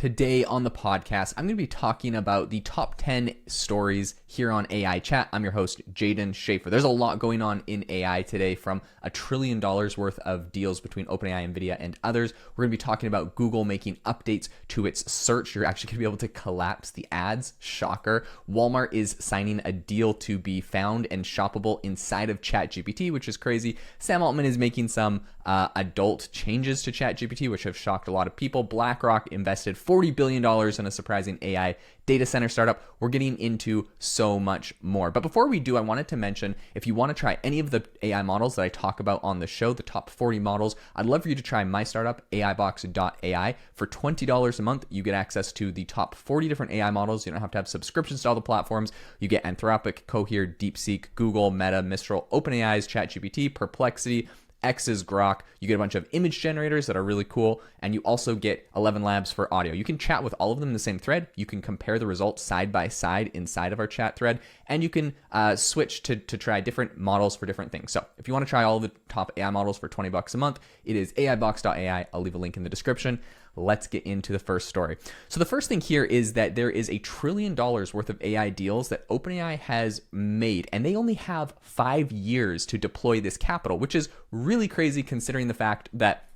Today on the podcast, I'm going to be talking about the top 10 stories here on AI Chat. I'm your host, Jaden Schaefer. There's a lot going on in AI today, from $1 trillion worth of deals between OpenAI, NVIDIA, and others. We're going to be talking about Google making updates to its search. You're actually going to be able to collapse the ads. Shocker. Walmart is signing a deal to be found and shoppable inside of ChatGPT, which is crazy. Sam Altman is making some adult changes to ChatGPT, which have shocked a lot of people. BlackRock invested $40 billion in a surprising AI data center startup. We're getting into so much more. But before we do, I wanted to mention, if you want to try any of the AI models that I talk about on the show, the top 40 models, I'd love for you to try my startup, AIbox.ai. For $20 a month, you get access to the top 40 different AI models. You don't have to have subscriptions to all the platforms. You get Anthropic, Cohere, DeepSeek, Google, Meta, Mistral, OpenAI's ChatGPT, Perplexity, X's Grok. You get a bunch of image generators that are really cool, and you also get 11 Labs for audio. You can chat with all of them in the same thread. You can compare the results side by side inside of our chat thread, and you can switch to try different models for different things. So if you want to try all the top AI models for $20 a month, it is AIbox.ai. I'll leave a link in the description. Let's get into the first story. So the first thing here is that there is $1 trillion worth of AI deals that OpenAI has made, and they only have 5 years to deploy this capital, which is really crazy considering the fact that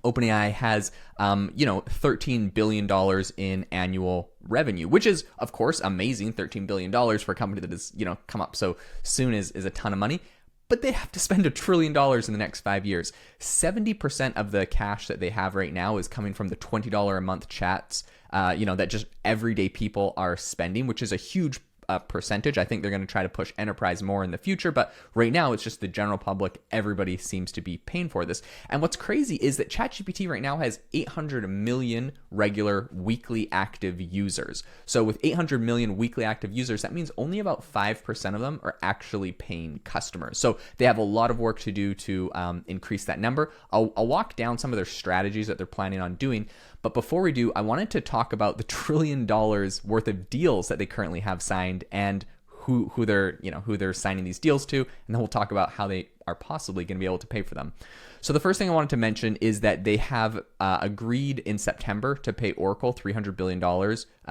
OpenAI has, $13 billion in annual revenue, which is, of course, amazing. $13 billion for a company that has, come up so soon is a ton of money. But they have to spend $1 trillion in the next 5 years. 70% of the cash that they have right now is coming from the $20 a month chats, that just everyday people are spending, which is a huge percentage. I think they're going to try to push enterprise more in the future, but right now it's just the general public. Everybody seems to be paying for this. And what's crazy is that ChatGPT right now has 800 million regular weekly active users. So with 800 million weekly active users, that means only about 5% of them are actually paying customers. So they have a lot of work to do to increase that number. I'll walk down some of their strategies that they're planning on doing. But before we do, I wanted to talk about the $1 trillion worth of deals that they currently have signed and who they're signing these deals to, and then we'll talk about how they are possibly going to be able to pay for them. So the first thing I wanted to mention is that they have agreed in September to pay Oracle $300 billion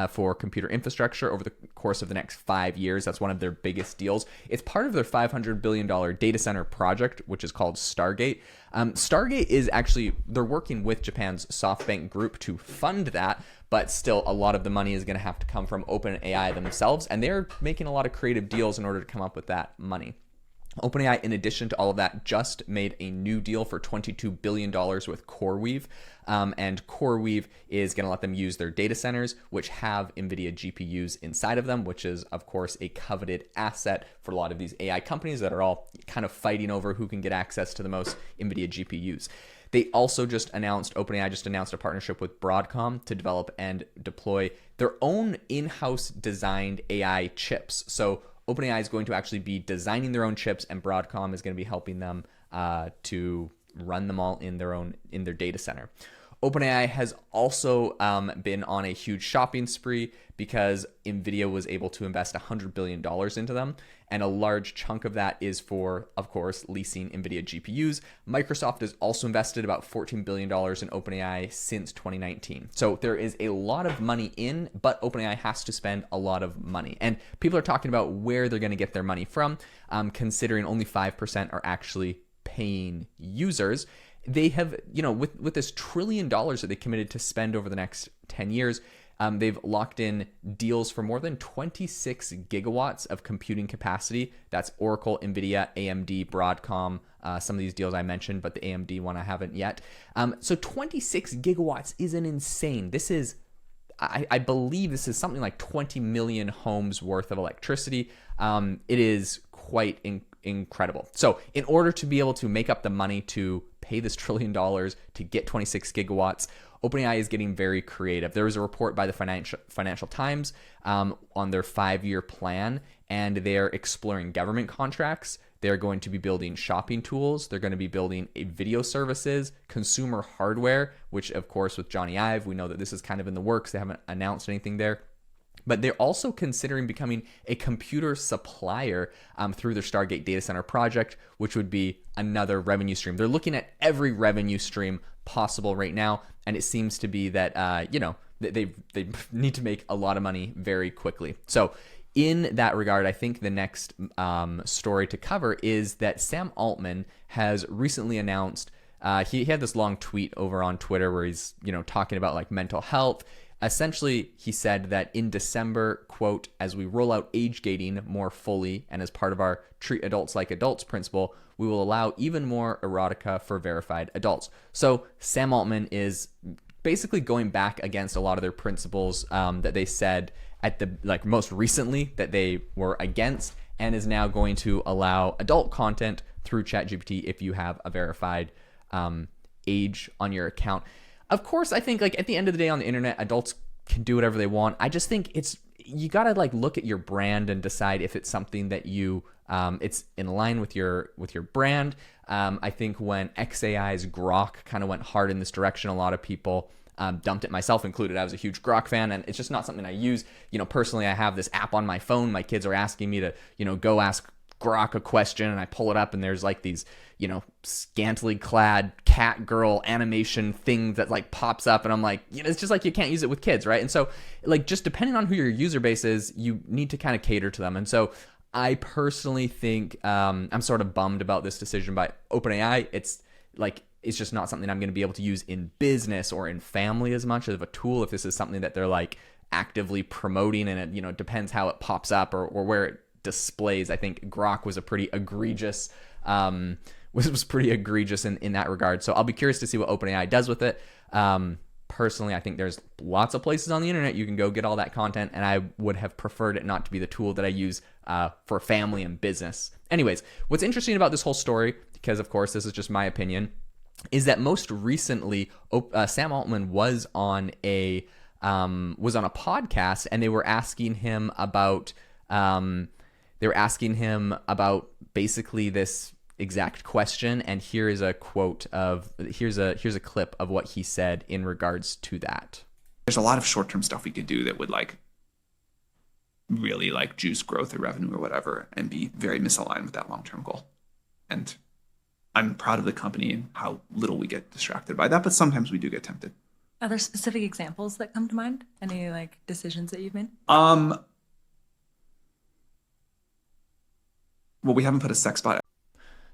for computer infrastructure over the course of the next 5 years. That's one of their biggest deals. It's part of their $500 billion data center project, which is called Stargate. Stargate is actually, they're working with Japan's SoftBank Group to fund that, but still a lot of the money is going to have to come from OpenAI themselves, and they're making a lot of creative deals in order to come up with that money. OpenAI, in addition to all of that, just made a new deal for $22 billion with CoreWeave. And CoreWeave is going to let them use their data centers, which have NVIDIA GPUs inside of them, which is, of course, a coveted asset for a lot of these AI companies that are all kind of fighting over who can get access to the most NVIDIA GPUs. They also OpenAI just announced a partnership with Broadcom to develop and deploy their own in-house designed AI chips. So OpenAI is going to actually be designing their own chips, and Broadcom is going to be helping them to run them all in their data center. OpenAI has also been on a huge shopping spree because NVIDIA was able to invest $100 billion into them, and a large chunk of that is for, of course, leasing NVIDIA GPUs. Microsoft has also invested about $14 billion in OpenAI since 2019. So there is a lot of money in, but OpenAI has to spend a lot of money. And people are talking about where they're going to get their money from, considering only 5% are actually paying users. They have, with this $1 trillion that they committed to spend over the next 10 years, they've locked in deals for more than 26 gigawatts of computing capacity. That's Oracle, NVIDIA, AMD, Broadcom, some of these deals I mentioned, but the AMD one I haven't yet. So 26 gigawatts is an insane. This is, I believe this is something like 20 million homes worth of electricity. It is quite incredible. So in order to be able to make up the money to pay this $1 trillion to get 26 gigawatts, OpenAI is getting very creative. There was a report by the Financial Times on their 5-year plan, and they're exploring government contracts. They're going to be building shopping tools. They're going to be building video services, consumer hardware, which, of course, with Johnny Ive, we know that this is kind of in the works. They haven't announced anything there. But they're also considering becoming a computer supplier through their Stargate data center project, which would be another revenue stream. They're looking at every revenue stream possible right now, and it seems to be that, they need to make a lot of money very quickly. So in that regard, I think the next story to cover is that Sam Altman has recently announced, he had this long tweet over on Twitter where he's, talking about like mental health. Essentially, he said that in December, quote, as we roll out age gating more fully and as part of our treat adults like adults principle, we will allow even more erotica for verified adults. So Sam Altman is basically going back against a lot of their principles that they said at the most recently that they were against, and is now going to allow adult content through ChatGPT if you have a verified age on your account. Of course, I think at the end of the day on the internet, adults can do whatever they want. I just think you gotta look at your brand and decide if it's something that you it's in line with your brand. I think when XAI's Grok kind of went hard in this direction, a lot of people dumped it, myself included. I was a huge Grok fan, and it's just not something I use. Personally, I have this app on my phone. My kids are asking me to, go ask Grok a question, and I pull it up, and there's these, scantily clad cat girl animation thing that pops up, and I'm like, it's just you can't use it with kids, right? And so just depending on who your user base is, you need to kind of cater to them. And so I personally think I'm sort of bummed about this decision by OpenAI. It's just not something I'm going to be able to use in business or in family as much of a tool. If this is something that they're actively promoting, and it depends how it pops up or where it displays. I think Grok was a pretty egregious was pretty egregious in that regard. So I'll be curious to see what OpenAI does with it. Personally, I think there's lots of places on the internet you can go get all that content, and I would have preferred it not to be the tool that I use for family and business. Anyways, what's interesting about this whole story, because of course this is just my opinion, is that most recently Sam Altman was on a podcast, and they were asking him about basically this exact question, and here's a clip of what he said in regards to that. There's a lot of short-term stuff we could do that would really juice growth or revenue or whatever, and be very misaligned with that long-term goal. And I'm proud of the company and how little we get distracted by that, but sometimes we do get tempted. Are there specific examples that come to mind? Any decisions that you've made? Well, we haven't put a sex bot.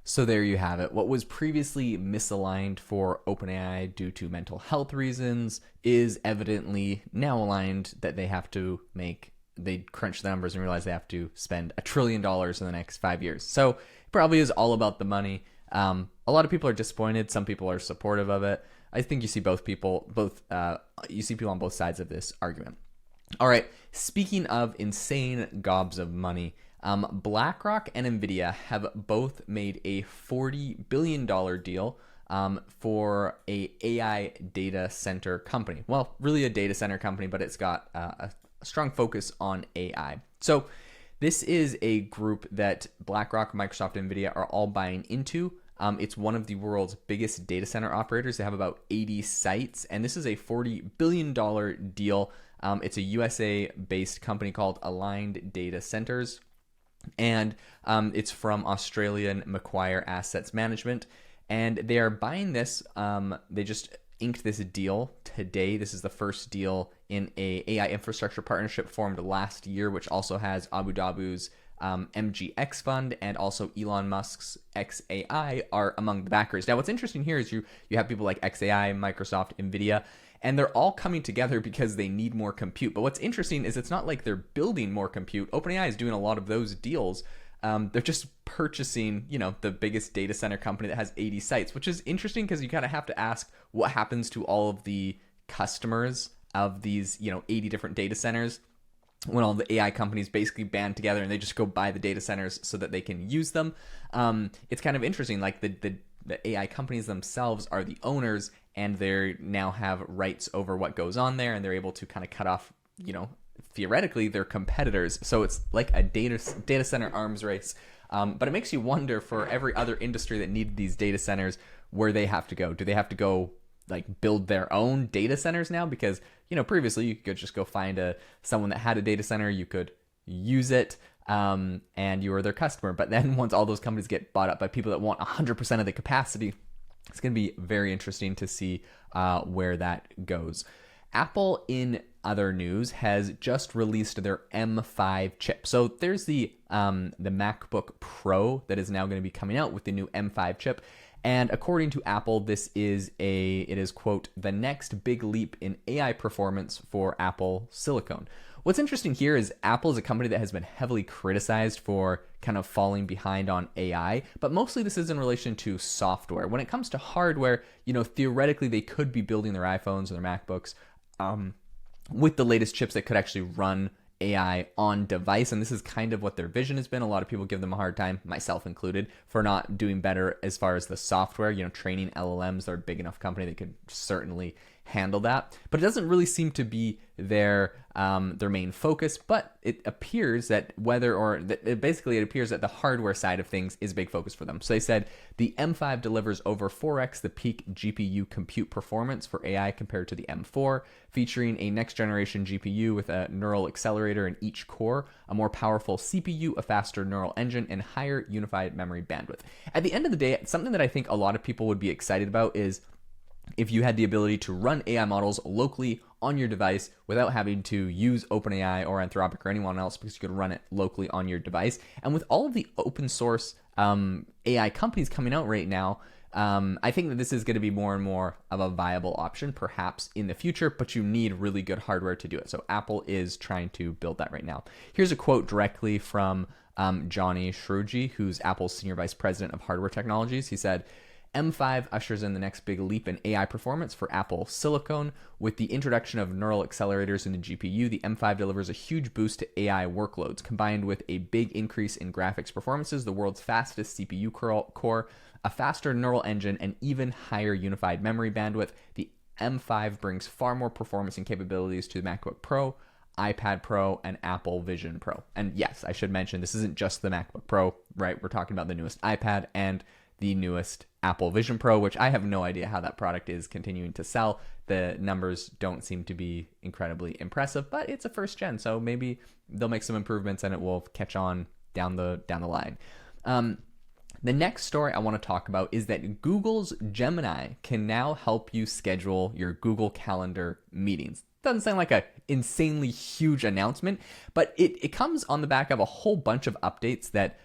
So there you have it. What was previously misaligned for OpenAI due to mental health reasons is evidently now aligned that they crunch the numbers and realize they have to spend $1 trillion in the next 5 years. So it probably is all about the money. A lot of people are disappointed. Some people are supportive of it. I think you see people on both sides of this argument. All right. Speaking of insane gobs of money, BlackRock and NVIDIA have both made a $40 billion deal for a AI data center company. Well, really a data center company, but it's got a strong focus on AI. So this is a group that BlackRock, Microsoft, and NVIDIA are all buying into. It's one of the world's biggest data center operators. They have about 80 sites, and this is a $40 billion deal. It's a USA-based company called Aligned Data Centers, and it's from Australian Macquarie Assets Management, and they are buying this. They just inked this deal today. This is the first deal in a AI infrastructure partnership formed last year, which also has Abu Dhabi's MGX fund and also Elon Musk's XAI are among the backers. Now, what's interesting here is you have people like XAI, Microsoft, NVIDIA, and they're all coming together because they need more compute. But what's interesting is it's not like they're building more compute. OpenAI is doing a lot of those deals. They're just purchasing, the biggest data center company that has 80 sites, which is interesting because you kind of have to ask what happens to all of the customers of these, 80 different data centers when all the AI companies basically band together and they just go buy the data centers so that they can use them. It's kind of interesting, the AI companies themselves are the owners, and they now have rights over what goes on there, and they're able to kind of cut off, theoretically, their competitors. So it's like a data center arms race. But it makes you wonder, for every other industry that needed these data centers, where they have to go. Do they have to go build their own data centers now? Because, previously you could just go find someone that had a data center, you could use it, and you were their customer. But then once all those companies get bought up by people that want 100% of the capacity, it's going to be very interesting to see where that goes. Apple, in other news, has just released their M5 chip. So there's the MacBook Pro that is now going to be coming out with the new M5 chip. And according to Apple, it is, quote, the next big leap in AI performance for Apple Silicon. What's interesting here is Apple is a company that has been heavily criticized for kind of falling behind on AI, but mostly this is in relation to software. When it comes to hardware, theoretically they could be building their iPhones or their MacBooks with the latest chips that could actually run AI on device, and this is kind of what their vision has been. A lot of people give them a hard time, myself included, for not doing better as far as the software. Training LLMs, they're a big enough company they could certainly handle that, but it doesn't really seem to be their main focus. But it appears that it appears that the hardware side of things is a big focus for them. So they said the M5 delivers over 4x the peak GPU compute performance for AI compared to the M4, featuring a next generation GPU with a neural accelerator in each core, a more powerful CPU, a faster neural engine, and higher unified memory bandwidth. At the end of the day, something that I think a lot of people would be excited about is if you had the ability to run AI models locally on your device without having to use OpenAI or Anthropic or anyone else, because you could run it locally on your device. And with all of the open source AI companies coming out right now, I think that this is going to be more and more of a viable option, perhaps in the future, but you need really good hardware to do it. So Apple is trying to build that right now. Here's a quote directly from Johnny Shruji, who's Apple's Senior Vice President of Hardware Technologies. He said, M5 ushers in the next big leap in AI performance for Apple Silicon. With the introduction of neural accelerators in the GPU, the M5 delivers a huge boost to AI workloads, combined with a big increase in graphics performances, the world's fastest CPU core, a faster neural engine, and even higher unified memory bandwidth. The M5 brings far more performance and capabilities to the MacBook Pro, iPad Pro, and Apple Vision Pro. And yes, I should mention, this isn't just the MacBook Pro, right? We're talking about the newest iPad and the newest Apple Vision Pro, which I have no idea how that product is continuing to sell. The numbers don't seem to be incredibly impressive, but it's a first gen, so maybe they'll make some improvements and it will catch on down the line. The next story I want to talk about is that Google's Gemini can now help you schedule your Google Calendar meetings. Doesn't sound like an insanely huge announcement, but it comes on the back of a whole bunch of updates that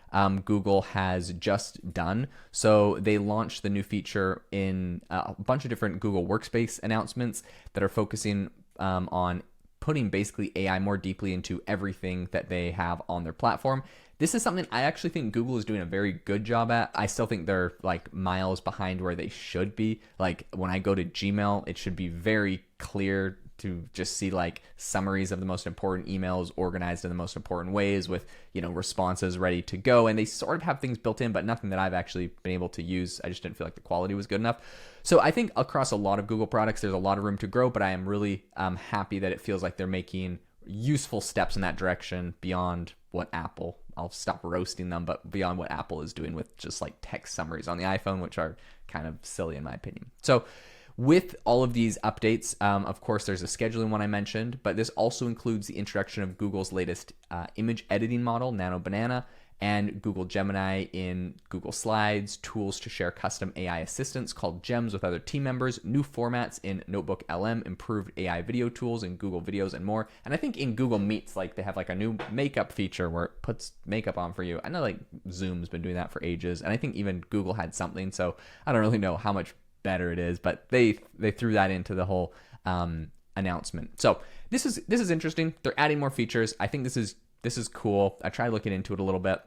Google has just done. So they launched the new feature in a bunch of different Google Workspace announcements that are focusing on putting basically AI more deeply into everything that they have on their platform. This is something I actually think Google is doing a very good job at. I still think they're like miles behind where they should be. Like when I go to Gmail, it should be very clear to just see like summaries of the most important emails organized in the most important ways with, responses ready to go. And they sort of have things built in, but nothing that I've actually been able to use. I just didn't feel like the quality was good enough. So I think across a lot of Google products, there's a lot of room to grow, but I am really happy that it feels like they're making useful steps in that direction beyond what I'll stop roasting them, but beyond what Apple is doing with just like text summaries on the iPhone, which are kind of silly in my opinion. So with all of these updates, of course, there's a scheduling one I mentioned, but this also includes the introduction of Google's latest image editing model, Nano Banana, and Google Gemini in Google Slides, tools to share custom AI assistants called Gems with other team members, new formats in Notebook LM, improved AI video tools in Google Videos, and more. And I think in Google Meets, like they have like a new makeup feature where it puts makeup on for you. I know like Zoom's been doing that for ages, and I think even Google had something, so I don't really know how much better it is, but they threw that into the whole announcement. So this is interesting. They're adding more features. I think this is cool. I tried looking into it a little bit.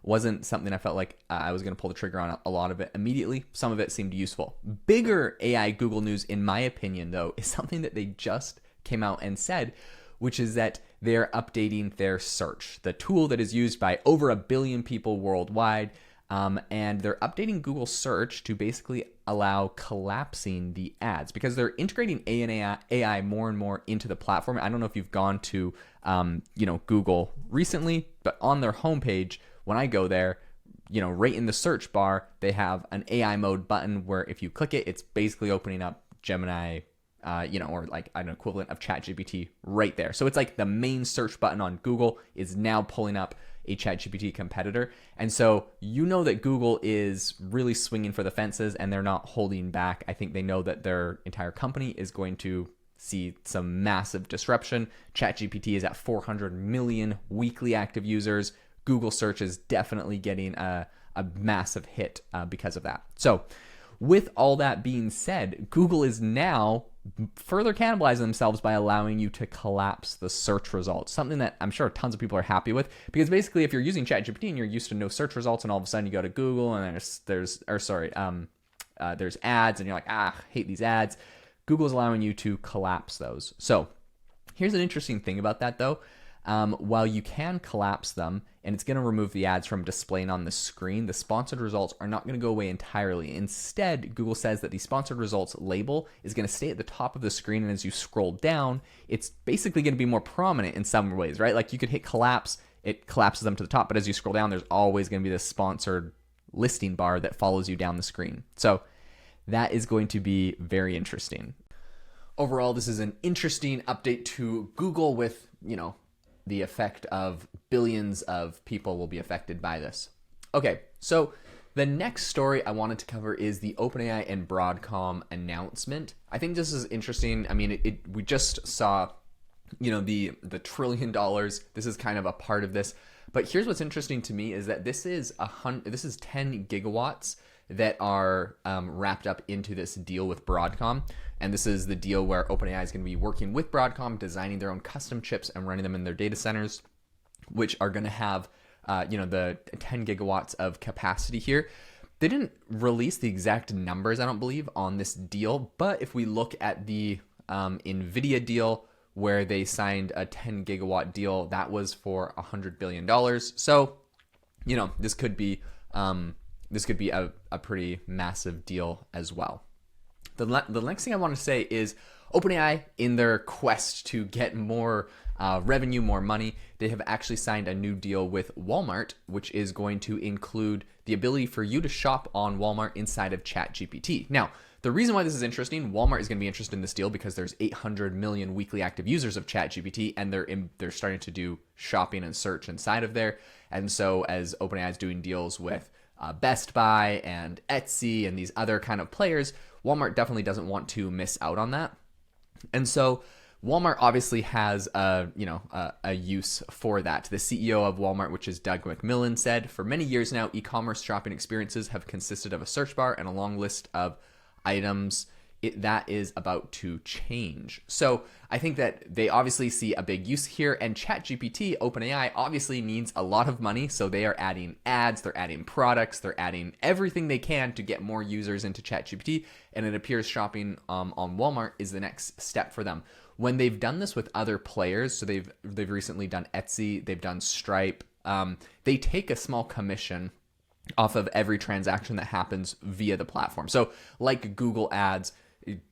Wasn't something I felt like I was going to pull the trigger on a lot of it immediately. Some of it seemed useful. Bigger AI Google news, in my opinion, though, is something that they just came out and said, which is that they're updating their search, the tool that is used by over 1 billion people worldwide. And they're updating Google Search to basically allow collapsing the ads because they're integrating AI more and more into the platform. I don't know if you've gone to, Google recently, but on their homepage, when I go there, right in the search bar, they have an AI mode button where if you click it, it's basically opening up Gemini, or like an equivalent of ChatGPT right there. So it's like the main search button on Google is now pulling up a ChatGPT competitor. And so that Google is really swinging for the fences and they're not holding back. I think they know that their entire company is going to see some massive disruption. ChatGPT is at 400 million weekly active users. Google search is definitely getting a massive hit because of that. So with all that being said, Google is now further cannibalizing themselves by allowing you to collapse the search results, something that I'm sure tons of people are happy with, because basically if you're using ChatGPT and you're used to no search results and all of a sudden you go to Google and there's ads and you're like, hate these ads, Google's allowing you to collapse those. So here's an interesting thing about that though. While you can collapse them and it's going to remove the ads from displaying on the screen, the sponsored results are not going to go away entirely. Instead, Google says that the sponsored results label is going to stay at the top of the screen, and as you scroll down, it's basically going to be more prominent in some ways, right? Like you could hit collapse, it collapses them to the top, but as you scroll down, there's always going to be this sponsored listing bar that follows you down the screen. So that is going to be very interesting. Overall, this is an interesting update to Google with, the effect of billions of people will be affected by this. Okay, so the next story I wanted to cover is the OpenAI and Broadcom announcement. I think this is interesting. I mean, we just saw, the $1 trillion. This is kind of a part of this. But here's what's interesting to me is that this is 10 gigawatts that are wrapped up into this deal with Broadcom. And this is the deal where OpenAI is going to be working with Broadcom, designing their own custom chips and running them in their data centers, which are going to have, the 10 gigawatts of capacity here. They didn't release the exact numbers, I don't believe, on this deal. But if we look at the NVIDIA deal, where they signed a 10 gigawatt deal, that was for $100 billion. So, this could be a pretty massive deal as well. The next thing I want to say is OpenAI, in their quest to get more revenue, more money, they have actually signed a new deal with Walmart, which is going to include the ability for you to shop on Walmart inside of ChatGPT. Now, the reason why this is interesting, Walmart is going to be interested in this deal because there's 800 million weekly active users of ChatGPT, and they're starting to do shopping and search inside of there. And so as OpenAI is doing deals with Best Buy and Etsy and these other kind of players, Walmart definitely doesn't want to miss out on that. And so Walmart obviously has a use for that. The CEO of Walmart, which is Doug McMillon, said, "For many years now, e-commerce shopping experiences have consisted of a search bar and a long list of items. That is about to change." So I think that they obviously see a big use here, and ChatGPT, OpenAI, obviously needs a lot of money, so they are adding ads, they're adding products, they're adding everything they can to get more users into ChatGPT, and it appears shopping on Walmart is the next step for them. When they've done this with other players, so they've recently done Etsy, they've done Stripe, they take a small commission off of every transaction that happens via the platform. So like Google Ads,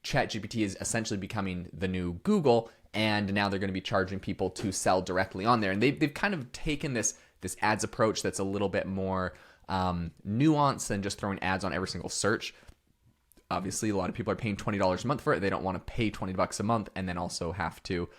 ChatGPT is essentially becoming the new Google, and now they're going to be charging people to sell directly on there. And they've kind of taken this ads approach that's a little bit more nuanced than just throwing ads on every single search. Obviously, a lot of people are paying $20 a month for it. They don't want to pay $20 a month and then also have to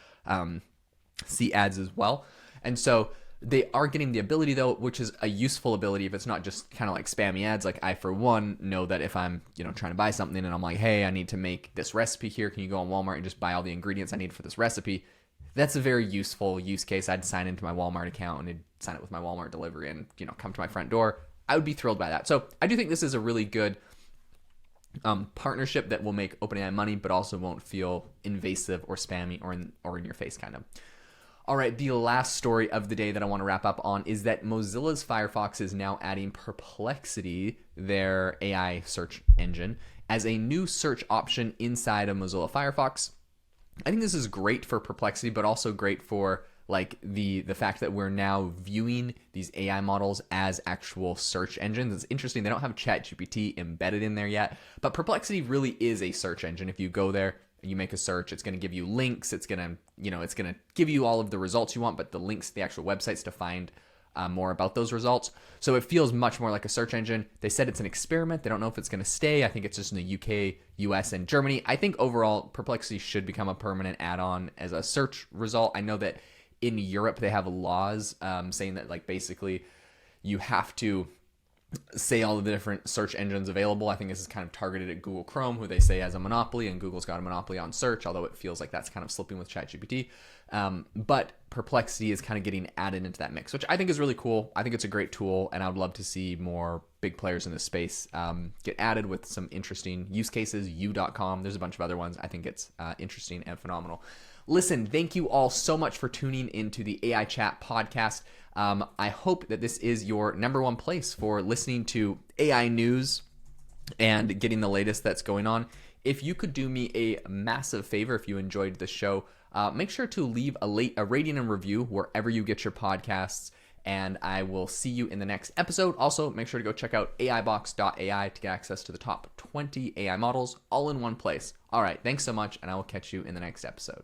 see ads as well. And so they are getting the ability, though, which is a useful ability if it's not just kind of like spammy ads. Like I, for one, know that if I'm trying to buy something and I'm like, hey, I need to make this recipe here. Can you go on Walmart and just buy all the ingredients I need for this recipe? That's a very useful use case. I'd sign into my Walmart account and it'd sign it with my Walmart delivery and come to my front door. I would be thrilled by that. So I do think this is a really good partnership that will make OpenAI money, but also won't feel invasive or spammy or in your face kind of. All right, the last story of the day that I want to wrap up on is that Mozilla's Firefox is now adding Perplexity, their AI search engine, as a new search option inside of Mozilla Firefox. I think this is great for Perplexity, but also great for like the fact that we're now viewing these AI models as actual search engines. It's interesting. They don't have ChatGPT embedded in there yet, but Perplexity really is a search engine. If you go there, you make a search, it's going to give you links. It's going to give you all of the results you want, but the links to the actual websites to find more about those results. So it feels much more like a search engine. They said it's an experiment. They don't know if it's going to stay. I think it's just in the UK, US, and Germany. I think overall, Perplexity should become a permanent add-on as a search result. I know that in Europe, they have laws saying that like basically you have to say all of the different search engines available. I think this is kind of targeted at Google Chrome, who they say has a monopoly, and Google's got a monopoly on search, although it feels like that's kind of slipping with ChatGPT. But Perplexity is kind of getting added into that mix, which I think is really cool. I think it's a great tool, and I would love to see more big players in this space get added with some interesting use cases. U.com, there's a bunch of other ones. I think it's interesting and phenomenal. Listen, thank you all so much for tuning into the AI Chat podcast. I hope that this is your number one place for listening to AI news and getting the latest that's going on. If you could do me a massive favor, if you enjoyed the show, make sure to leave a rating and review wherever you get your podcasts, and I will see you in the next episode. Also, make sure to go check out AIbox.ai to get access to the top 20 AI models all in one place. All right, thanks so much, and I will catch you in the next episode.